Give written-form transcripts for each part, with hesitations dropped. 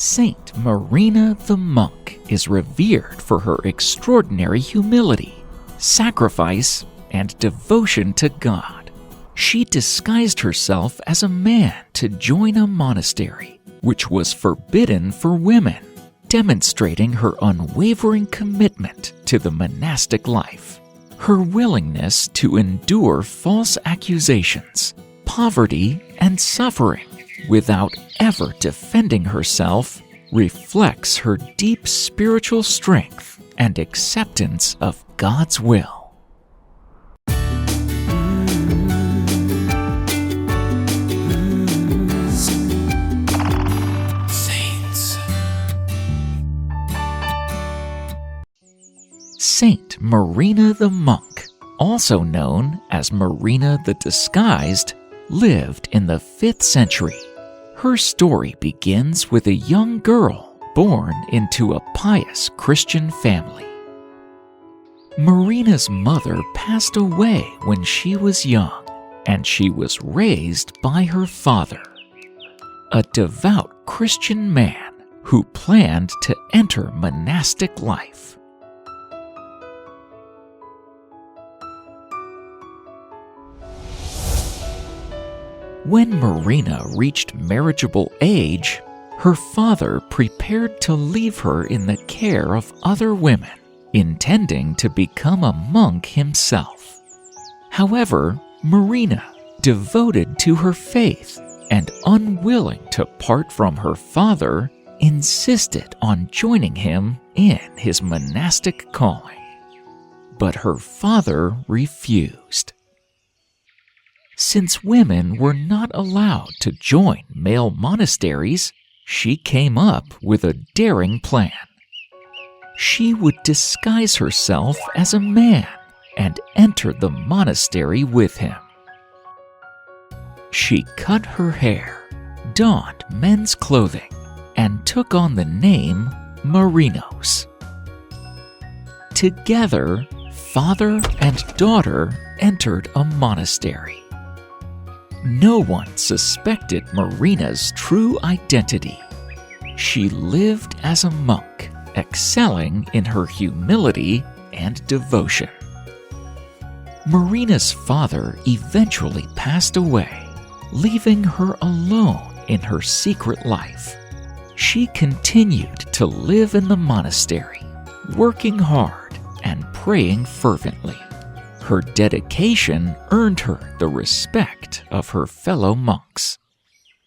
Saint Marina the monk is revered for her extraordinary humility, sacrifice, and devotion to God. She disguised herself as a man to join a monastery, which was forbidden for women, demonstrating her unwavering commitment to the monastic life. Her willingness to endure false accusations, poverty, and suffering without ever defending herself reflects her deep spiritual strength and acceptance of God's will. Saint Marina the monk, also known as Marina the Disguised, lived in the 5th century. Her story begins with a young girl born into a pious Christian family. Marina's mother passed away when she was young, and she was raised by her father, a devout Christian man who planned to enter monastic life. When Marina reached marriageable age, her father prepared to leave her in the care of other women, intending to become a monk himself. However, Marina, devoted to her faith and unwilling to part from her father, insisted on joining him in his monastic calling. But her father refused. Since women were not allowed to join male monasteries, she came up with a daring plan. She would disguise herself as a man and enter the monastery with him. She cut her hair, donned men's clothing, and took on the name Marinos. Together, father and daughter entered a monastery. No one suspected Marina's true identity. She lived as a monk, excelling in her humility and devotion. Marina's father eventually passed away, leaving her alone in her secret life. She continued to live in the monastery, working hard and praying fervently. Her dedication earned her the respect of her fellow monks.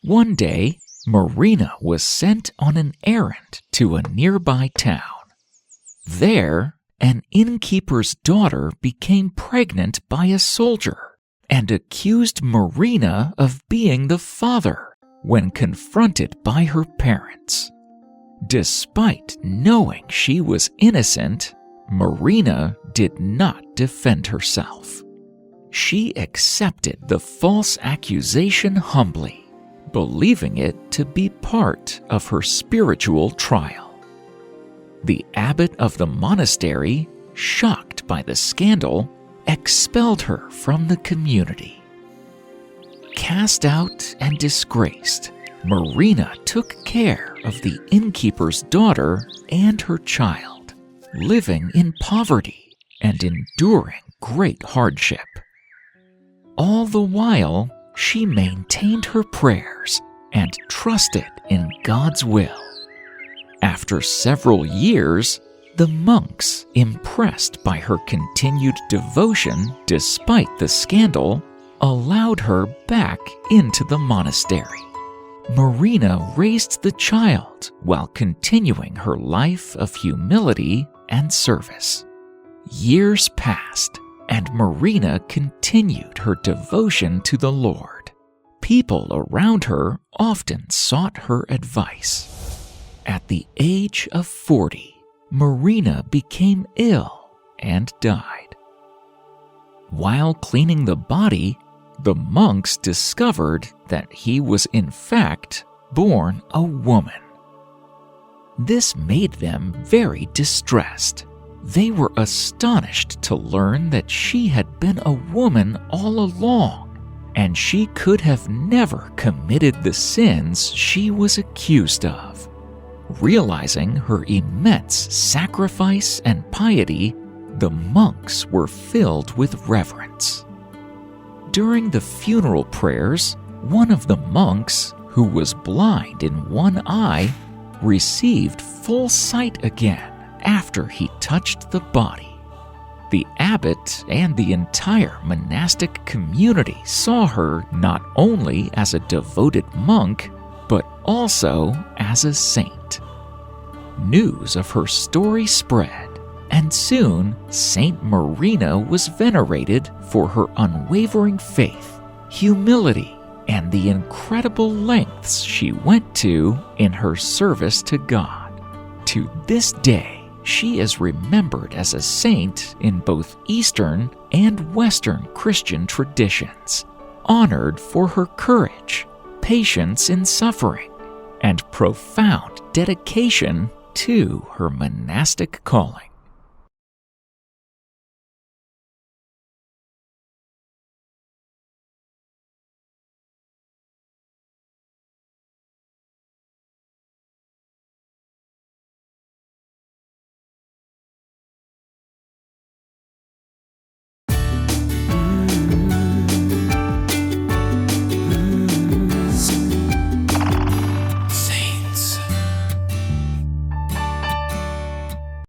One day, Marina was sent on an errand to a nearby town. There, an innkeeper's daughter became pregnant by a soldier and accused Marina of being the father when confronted by her parents. Despite knowing she was innocent, Marina did not defend herself. She accepted the false accusation humbly, believing it to be part of her spiritual trial. The abbot of the monastery, shocked by the scandal, expelled her from the community. Cast out and disgraced, Marina took care of the innkeeper's daughter and her child, living in poverty and enduring great hardship. All the while, she maintained her prayers and trusted in God's will. After several years, the monks, impressed by her continued devotion despite the scandal, allowed her back into the monastery. Marina raised the child while continuing her life of humility and service. Years passed, and Marina continued her devotion to the Lord. People around her often sought her advice. At the age of 40, Marina became ill and died. While cleaning the body, the monks discovered that he was in fact born a woman. This made them very distressed. They were astonished to learn that she had been a woman all along, and she could have never committed the sins she was accused of. Realizing her immense sacrifice and piety, the monks were filled with reverence. During the funeral prayers, one of the monks, who was blind in one eye, received full sight again after he touched the body. The abbot and the entire monastic community saw her not only as a devoted monk, but also as a saint. News of her story spread, and soon Saint Marina was venerated for her unwavering faith, humility, and the incredible lengths she went to in her service to God. To this day, she is remembered as a saint in both Eastern and Western Christian traditions, honored for her courage, patience in suffering, and profound dedication to her monastic calling.